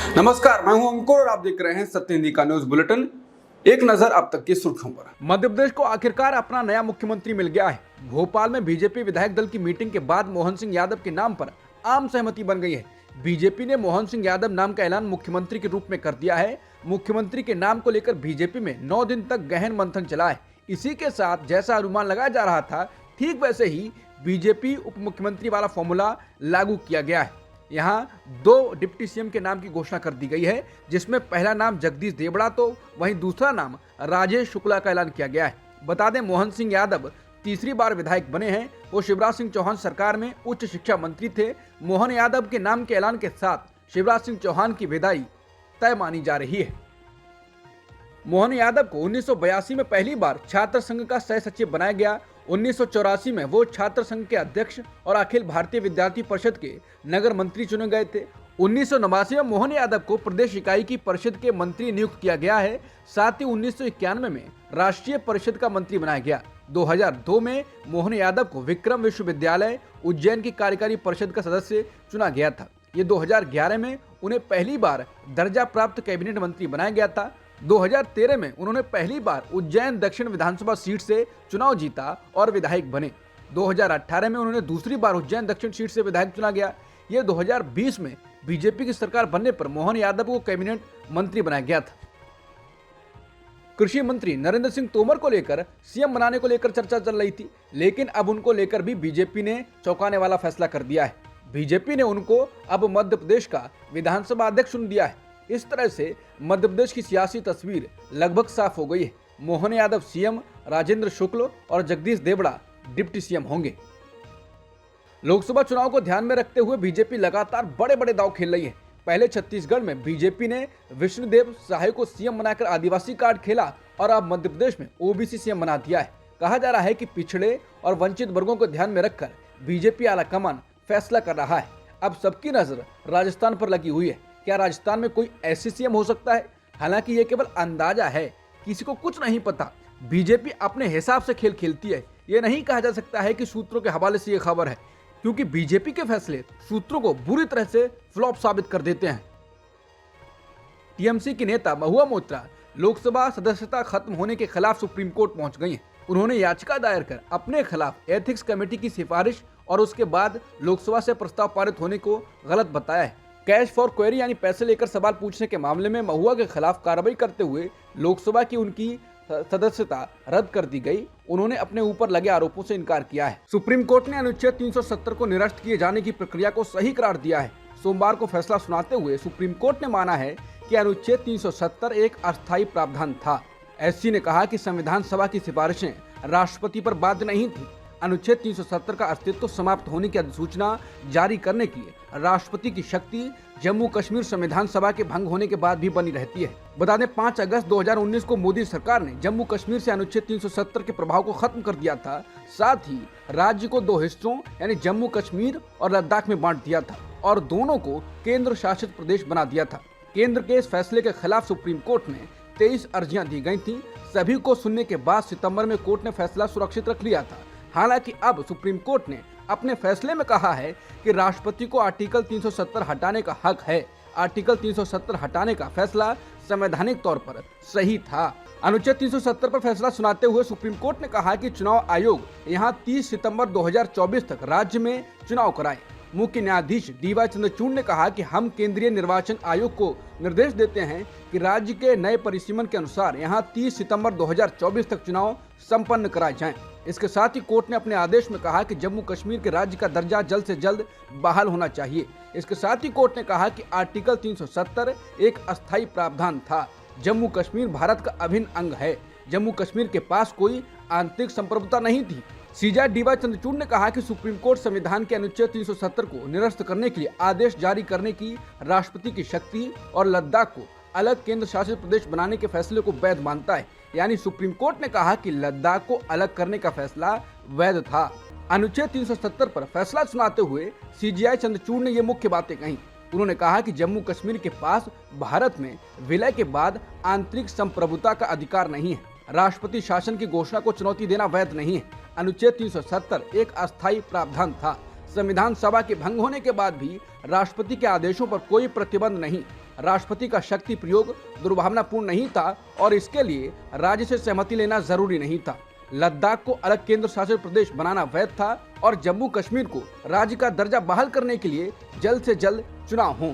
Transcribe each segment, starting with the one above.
नमस्कार, मैं हूं अंकुर और आप देख रहे हैं सत्य हिंदी का न्यूज बुलेटिन। एक नजर अब तक की सुर्खियों पर। मध्य प्रदेश को आखिरकार अपना नया मुख्यमंत्री मिल गया है। भोपाल में बीजेपी विधायक दल की मीटिंग के बाद मोहन सिंह यादव के नाम पर आम सहमति बन गई है। बीजेपी ने मोहन सिंह यादव नाम का ऐलान मुख्यमंत्री के रूप में कर दिया है। मुख्यमंत्री के नाम को लेकर बीजेपी में 9 दिन तक गहन मंथन चला है। इसी के साथ जैसा अनुमान लगाया जा रहा था, ठीक वैसे ही बीजेपी उप मुख्यमंत्री वाला फॉर्मूला लागू किया गया है। यहाँ 2 डिप्टी सीएम के नाम की घोषणा कर दी गई है, जिसमें पहला नाम जगदीश देवड़ा तो वहीं दूसरा नाम राजेश शुक्ला का ऐलान किया गया है। बता दें, मोहन सिंह यादव तीसरी बार विधायक बने हैं। वो शिवराज सिंह चौहान सरकार में उच्च शिक्षा मंत्री थे। मोहन यादव के नाम के ऐलान के साथ शिवराज सिंह चौहान की विदाई तय मानी जा रही है। मोहन यादव को 1982 में पहली बार छात्र संघ का सह सचिव बनाया गया। 1984 में वो छात्र संघ के अध्यक्ष और अखिल भारतीय विद्यार्थी परिषद के नगर मंत्री चुने गए थे। 1989 में मोहन यादव को प्रदेश इकाई की परिषद के मंत्री नियुक्त किया गया है। साथ ही 1991 में राष्ट्रीय परिषद का मंत्री बनाया गया। 2002 में मोहन यादव को विक्रम विश्वविद्यालय उज्जैन की कार्यकारी परिषद का सदस्य चुना गया था। ये 2011 में उन्हें पहली बार दर्जा प्राप्त कैबिनेट मंत्री बनाया गया था। 2013 में उन्होंने पहली बार उज्जैन दक्षिण विधानसभा सीट से चुनाव जीता और विधायक बने। 2018 में उन्होंने दूसरी बार उज्जैन दक्षिण सीट से विधायक चुना गया। ये 2020 में बीजेपी की सरकार बनने पर मोहन यादव को कैबिनेट मंत्री बनाया गया था। कृषि मंत्री नरेंद्र सिंह तोमर को लेकर सीएम बनाने को लेकर चर्चा चल रही थी, लेकिन अब उनको लेकर भी बीजेपी ने चौंकाने वाला फैसला कर दिया है। बीजेपी ने उनको अब मध्य प्रदेश का विधानसभा अध्यक्ष चुन दिया है। इस तरह से मध्य प्रदेश की सियासी तस्वीर लगभग साफ हो गई है। मोहन यादव सीएम, राजेंद्र शुक्ल और जगदीश देवड़ा डिप्टी सीएम होंगे। लोकसभा चुनाव को ध्यान में रखते हुए बीजेपी लगातार बड़े बड़े दांव खेल रही है। पहले छत्तीसगढ़ में बीजेपी ने विष्णुदेव साय को सीएम बनाकर आदिवासी कार्ड खेला और अब मध्य प्रदेश में ओबीसी सीएम बना दिया है। कहा जा रहा है कि पिछड़े और वंचित वर्गों को ध्यान में रखकर बीजेपी आलाकमान फैसला कर रहा है। अब सबकी नजर राजस्थान पर लगी हुई है। क्या राजस्थान में कोई ऐसी सीएम हो सकता है? हालांकि ये केवल अंदाजा है, किसी को कुछ नहीं पता। बीजेपी अपने हिसाब से खेल खेलती है। ये नहीं कहा जा सकता है कि सूत्रों के हवाले से ये खबर है, क्योंकि बीजेपी के फैसले सूत्रों को बुरी तरह से फ्लॉप साबित कर देते हैं। टीएमसी की नेता महुआ मोइत्रा लोकसभा सदस्यता खत्म होने के खिलाफ सुप्रीम कोर्ट पहुंच गई हैं। उन्होंने याचिका दायर कर अपने खिलाफ एथिक्स कमेटी की सिफारिश और उसके बाद लोकसभा से प्रस्ताव पारित होने को गलत बताया है। कैश फॉर क्वेरी यानी पैसे लेकर सवाल पूछने के मामले में महुआ के खिलाफ कार्रवाई करते हुए लोकसभा की उनकी सदस्यता रद्द कर दी गई। उन्होंने अपने ऊपर लगे आरोपों से इनकार किया है। सुप्रीम कोर्ट ने अनुच्छेद 370 को निरस्त किए जाने की प्रक्रिया को सही करार दिया है। सोमवार को फैसला सुनाते हुए सुप्रीम कोर्ट ने माना है कि अनुच्छेद 370 एक अस्थायी प्रावधान था। एससी ने कहा कि संविधान सभा की सिफारिशें राष्ट्रपति पर बाध्य नहीं थी। अनुच्छेद 370 का अस्तित्व समाप्त होने की अधिसूचना जारी करने की राष्ट्रपति की शक्ति जम्मू कश्मीर संविधान सभा के भंग होने के बाद भी बनी रहती है। बता दें, 5 अगस्त 2019 को मोदी सरकार ने जम्मू कश्मीर से अनुच्छेद 370 के प्रभाव को खत्म कर दिया था। साथ ही राज्य को 2 हिस्सों यानी जम्मू कश्मीर और लद्दाख में बांट दिया था और दोनों को केंद्र शासित प्रदेश बना दिया था। केंद्र के इस फैसले के खिलाफ सुप्रीम कोर्ट में 23 अर्जियां दी गई थी। सभी को सुनने के बाद सितंबर में कोर्ट ने फैसला सुरक्षित रख लिया था। हालांकि अब सुप्रीम कोर्ट ने अपने फैसले में कहा है कि राष्ट्रपति को आर्टिकल 370 हटाने का हक है। आर्टिकल 370 हटाने का फैसला संवैधानिक तौर पर सही था। अनुच्छेद 370 पर फैसला सुनाते हुए सुप्रीम कोर्ट ने कहा कि चुनाव आयोग यहां 30 सितंबर 2024 तक राज्य में चुनाव कराए। मुख्य न्यायाधीश डीवाई चंद्रचूड़ ने कहा कि हम केंद्रीय निर्वाचन आयोग को निर्देश देते हैं कि राज्य के नए परिसीमन के अनुसार यहां 30 सितंबर 2024 तक चुनाव संपन्न कराए जाएं। इसके साथ ही कोर्ट ने अपने आदेश में कहा कि जम्मू कश्मीर के राज्य का दर्जा जल्द से जल्द बहाल होना चाहिए। इसके साथ ही कोर्ट ने कहा कि आर्टिकल 370 एक अस्थायी प्रावधान था। जम्मू कश्मीर भारत का अभिन्न अंग है। जम्मू कश्मीर के पास कोई आंतरिक संप्रभुता नहीं थी। सीजर डीवाई चंद्रचूड़ ने कहा कि सुप्रीम कोर्ट संविधान के अनुच्छेद 370 को निरस्त करने के लिए आदेश जारी करने की राष्ट्रपति की शक्ति और लद्दाख को अलग केंद्र शासित प्रदेश बनाने के फैसले को वैध मानता है। यानी सुप्रीम कोर्ट ने कहा कि लद्दाख को अलग करने का फैसला वैध था। अनुच्छेद 370 पर फैसला सुनाते हुए सीजीआई चंद्रचूड़ ने ये मुख्य बातें कही। उन्होंने कहा कि जम्मू कश्मीर के पास भारत में विलय के बाद आंतरिक संप्रभुता का अधिकार नहीं है। राष्ट्रपति शासन की घोषणा को चुनौती देना वैध नहीं है। अनुच्छेद 370 एक अस्थायी प्रावधान था। संविधान सभा के भंग होने के बाद भी राष्ट्रपति के आदेशों पर कोई प्रतिबंध नहीं, राष्ट्रपति का शक्ति प्रयोग दुर्भावनापूर्ण नहीं था और इसके लिए राज्य से सहमति लेना जरूरी नहीं था। लद्दाख को अलग केंद्र शासित प्रदेश बनाना वैध था और जम्मू कश्मीर को राज्य का दर्जा बहाल करने के लिए जल्द से जल्द चुनाव हों।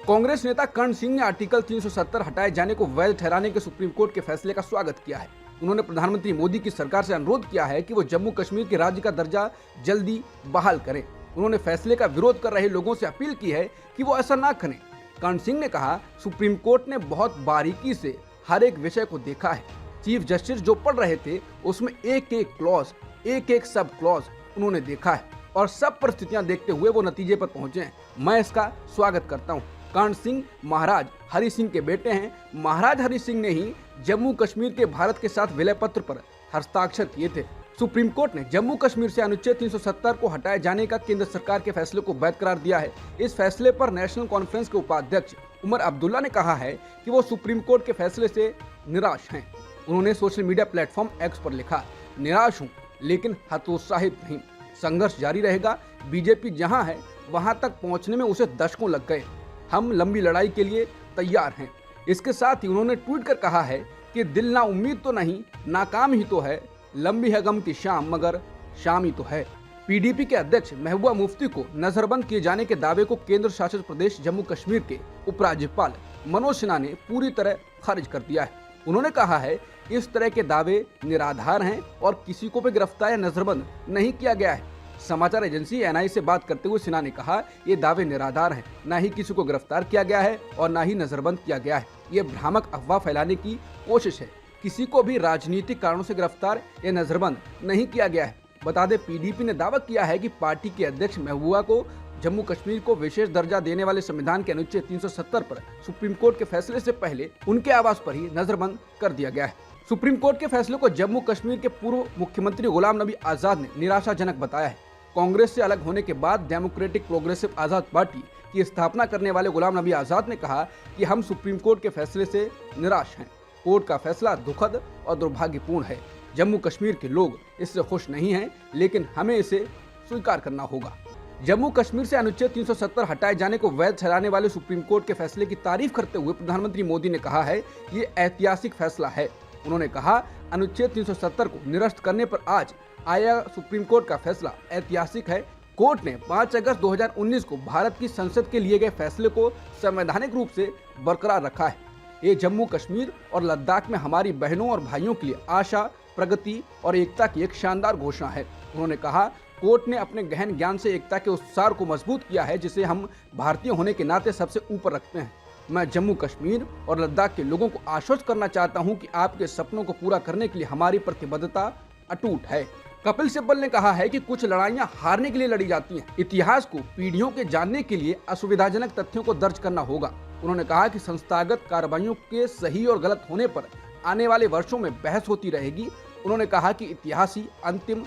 कांग्रेस नेता कर्ण सिंह ने आर्टिकल 370 हटाए जाने को वैध ठहराने के सुप्रीम कोर्ट के फैसले का स्वागत किया है। उन्होंने प्रधानमंत्री मोदी की सरकार से अनुरोध किया है कि वो जम्मू कश्मीर के राज्य का दर्जा जल्दी बहाल करें। उन्होंने फैसले का विरोध कर रहे लोगों से अपील की है कि वो ऐसा ना करें। कर्ण सिंह ने कहा, सुप्रीम कोर्ट ने बहुत बारीकी से हर एक विषय को देखा है। चीफ जस्टिस जो पढ़ रहे थे उसमें एक एक क्लॉज, एक एक सब क्लॉज उन्होंने देखा है और सब परिस्थितियां देखते हुए वो नतीजे पर पहुंचे हैं। मैं इसका स्वागत करता हूं। कर्ण सिंह महाराज हरि सिंह के बेटे हैं। महाराज हरि सिंह ने ही जम्मू कश्मीर के भारत के साथ विलय पत्र पर हस्ताक्षर किए थे। सुप्रीम कोर्ट ने जम्मू कश्मीर से अनुच्छेद 370 को हटाए जाने का केंद्र सरकार के फैसले को वैध करार दिया है। इस फैसले पर नेशनल कॉन्फ्रेंस के उपाध्यक्ष उमर अब्दुल्ला ने कहा है कि वो सुप्रीम कोर्ट के फैसले से निराश हैं। उन्होंने सोशल मीडिया प्लेटफॉर्म एक्स पर लिखा, निराश हूं लेकिन हतोत्साहित नहीं, संघर्ष जारी रहेगा। बीजेपी जहां है वहां तक पहुंचने में उसे दशकों लग गए। हम लंबी लड़ाई के लिए तैयार हैं। इसके साथ ही उन्होंने ट्वीट कर कहा है कि दिल ना उम्मीद तो नहीं, नाकाम ही तो है, लंबी है गम की शाम मगर शाम ही तो है। पीडीपी के अध्यक्ष महबूबा मुफ्ती को नजरबंद किए जाने के दावे को केंद्र शासित प्रदेश जम्मू कश्मीर के उपराज्यपाल मनोज सिन्हा ने पूरी तरह खारिज कर दिया है। उन्होंने कहा है, इस तरह के दावे निराधार हैं और किसी को भी गिरफ्तार या नजरबंद नहीं किया गया है। समाचार एजेंसी एनआई से बात करते हुए सिन्हा ने कहा, ये दावे निराधार हैं, न ही किसी को गिरफ्तार किया गया है और न ही नजरबंद किया गया है। ये भ्रामक अफवाह फैलाने की कोशिश है। किसी को भी राजनीतिक कारणों से गिरफ्तार या नजरबंद नहीं किया गया है। बता दें, पीडीपी ने दावा किया है कि पार्टी के अध्यक्ष महबूबा को जम्मू कश्मीर को विशेष दर्जा देने वाले संविधान के अनुच्छेद 370 पर सुप्रीम कोर्ट के फैसले से पहले उनके आवास पर ही नजरबंद कर दिया गया है। सुप्रीम कोर्ट के फैसले को जम्मू कश्मीर के पूर्व मुख्यमंत्री गुलाम नबी आजाद ने निराशाजनक बताया है। कांग्रेस से अलग होने के बाद डेमोक्रेटिक प्रोग्रेसिव आजाद पार्टी की स्थापना करने वाले गुलाम नबी आजाद ने कहा कि हम सुप्रीम कोर्ट के फैसले से निराश हैं। कोर्ट का फैसला दुखद और दुर्भाग्यपूर्ण है। जम्मू कश्मीर के लोग इससे खुश नहीं हैं, लेकिन हमें इसे स्वीकार करना होगा। जम्मू कश्मीर से अनुच्छेद 370 हटाए जाने को वैध ठहराने वाले सुप्रीम कोर्ट के फैसले की तारीफ करते हुए प्रधानमंत्री मोदी ने कहा है, ये ऐतिहासिक फैसला है। उन्होंने कहा, अनुच्छेद 370 को निरस्त करने पर आज आया सुप्रीम कोर्ट का फैसला ऐतिहासिक है। कोर्ट ने 5 अगस्त 2019 को भारत की संसद के लिए गए फैसले को संवैधानिक रूप से बरकरार रखा है। ये जम्मू कश्मीर और लद्दाख में हमारी बहनों और भाइयों के लिए आशा, प्रगति और एकता की एक शानदार घोषणा है। उन्होंने कहा, कोर्ट ने अपने गहन ज्ञान से एकता के उत्साह को मजबूत किया है, जिसे हम भारतीय होने के नाते सबसे ऊपर रखते हैं। मैं जम्मू कश्मीर और लद्दाख के लोगों को आश्वस्त करना चाहता हूं कि आपके सपनों को पूरा करने के लिए हमारी प्रतिबद्धता अटूट है। कपिल सिब्बल ने कहा है कि कुछ लड़ाइयां हारने के लिए लड़ी जाती हैं। इतिहास को पीढ़ियों के जानने के लिए असुविधाजनक तथ्यों को दर्ज करना होगा। उन्होंने कहा कि संस्थागत कार्रवाइयों के सही और गलत होने पर आने वाले वर्षों में बहस होती रहेगी। उन्होंने कहा कि इतिहास ही अंतिम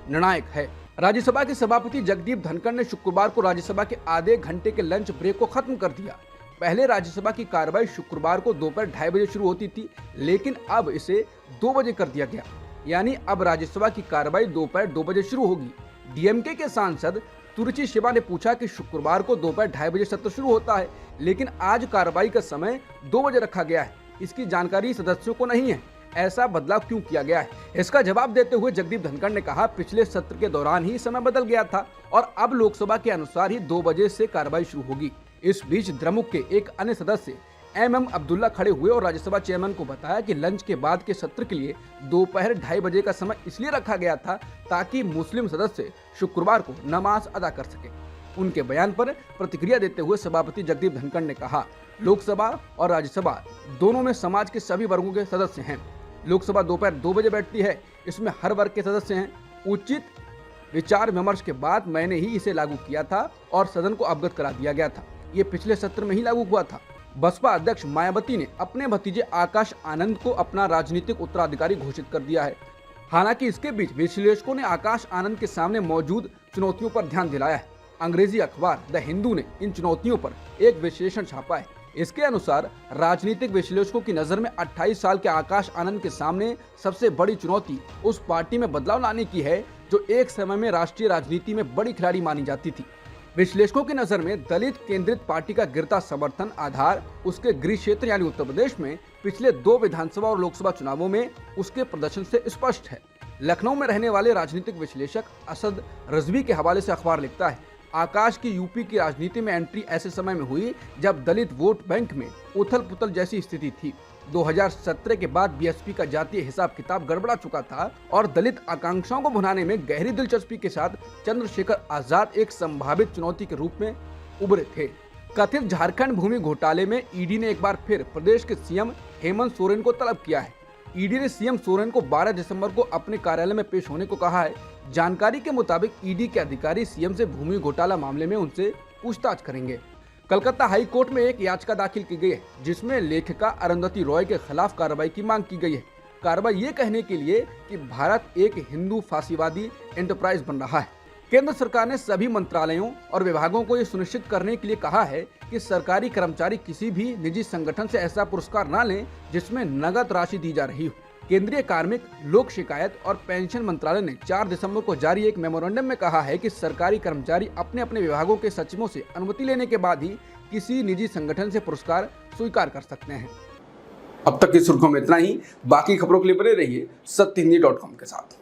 निर्णायक है। राज्यसभा के सभापति जगदीप धनखड़ ने शुक्रवार को राज्यसभा के आधे घंटे के लंच ब्रेक को खत्म कर दिया। पहले राज्यसभा की कार्रवाई शुक्रवार को दोपहर 2:30 बजे शुरू होती थी, लेकिन अब इसे 2 बजे कर दिया गया। यानी अब राज्यसभा की कार्रवाई दोपहर 2 बजे शुरू होगी। डीएमके के सांसद तुरुचि शिवा ने पूछा कि शुक्रवार को दोपहर 2:30 बजे सत्र शुरू होता है, लेकिन आज कार्रवाई का समय 2 बजे रखा गया है। इसकी जानकारी सदस्यों को नहीं है। ऐसा बदलाव क्यों किया गया है? इसका जवाब देते हुए जगदीप धनखड़ ने कहा, पिछले सत्र के दौरान ही समय बदल गया था और अब लोकसभा के अनुसार ही 2 बजे से कार्रवाई शुरू होगी। इस बीच द्रमुक के एक अन्य सदस्य एमएम अब्दुल्ला खड़े हुए और राज्यसभा चेयरमैन को बताया कि लंच के बाद के सत्र के लिए दोपहर 2:30 बजे का समय इसलिए रखा गया था ताकि मुस्लिम सदस्य शुक्रवार को नमाज अदा कर सके। उनके बयान पर प्रतिक्रिया देते हुए सभापति जगदीप धनखड़ ने कहा, लोकसभा और राज्यसभा दोनों में समाज के सभी वर्गों के सदस्य हैं। लोकसभा दोपहर 2 बजे बैठती है, इसमें हर वर्ग के सदस्य हैं। उचित विचार विमर्श के बाद मैंने ही इसे लागू किया था और सदन को अवगत करा दिया गया था। ये पिछले सत्र में ही लागू हुआ था। बसपा अध्यक्ष मायावती ने अपने भतीजे आकाश आनंद को अपना राजनीतिक उत्तराधिकारी घोषित कर दिया है। हालांकि इसके बीच विश्लेषकों ने आकाश आनंद के सामने मौजूद चुनौतियों पर ध्यान दिलाया है। अंग्रेजी अखबार द हिंदू ने इन चुनौतियों पर एक विश्लेषण छापा है। इसके अनुसार राजनीतिक विश्लेषकों की नजर में 28 साल के आकाश आनंद के सामने सबसे बड़ी चुनौती उस पार्टी में बदलाव लाने की है जो एक समय में राष्ट्रीय राजनीति में बड़ी खिलाड़ी मानी जाती थी। विश्लेषकों की नजर में दलित केंद्रित पार्टी का गिरता समर्थन आधार उसके गृह क्षेत्र यानी उत्तर प्रदेश में पिछले 2 विधानसभा और लोकसभा चुनावों में उसके प्रदर्शन से स्पष्ट है। लखनऊ में रहने वाले राजनीतिक विश्लेषक असद रजवी के हवाले से अखबार लिखता है, आकाश की यूपी की राजनीति में एंट्री ऐसे समय में हुई जब दलित वोट बैंक में उथल पुथल जैसी स्थिति थी। 2017 के बाद बीएसपी का जातीय हिसाब किताब गड़बड़ा चुका था और दलित आकांक्षाओं को भुनाने में गहरी दिलचस्पी के साथ चंद्रशेखर आजाद एक संभावित चुनौती के रूप में उभरे थे। कथित झारखंड भूमि घोटाले में ईडी ने एक बार फिर प्रदेश के सीएम हेमंत सोरेन को तलब किया है। ईडी ने सीएम सोरेन को 12 दिसंबर को अपने कार्यालय में पेश होने को कहा है। जानकारी के मुताबिक ईडी के अधिकारी सीएम से भूमि घोटाला मामले में उनसे पूछताछ करेंगे। कलकत्ता हाई कोर्ट में एक याचिका दाखिल की गई है जिसमें लेखिका अरुंधति रॉय के खिलाफ कार्रवाई की मांग की गई है। कार्रवाई ये कहने के लिए कि भारत एक हिंदू फांसीवादी एंटरप्राइज बन रहा है। केंद्र सरकार ने सभी मंत्रालयों और विभागों को ये सुनिश्चित करने के लिए कहा है कि सरकारी कर्मचारी किसी भी निजी संगठन से ऐसा पुरस्कार न लें जिसमें नगद राशि दी जा रही हो। केंद्रीय कार्मिक, लोक शिकायत और पेंशन मंत्रालय ने 4 दिसंबर को जारी एक मेमोरेंडम में कहा है कि सरकारी कर्मचारी अपने अपने विभागों के सचिवों से अनुमति लेने के बाद ही किसी निजी संगठन से पुरस्कार स्वीकार कर सकते हैं। अब तक की सुर्खियों में इतना ही। बाकी खबरों के लिए बने रहिए सत्यहिंदी.com के साथ।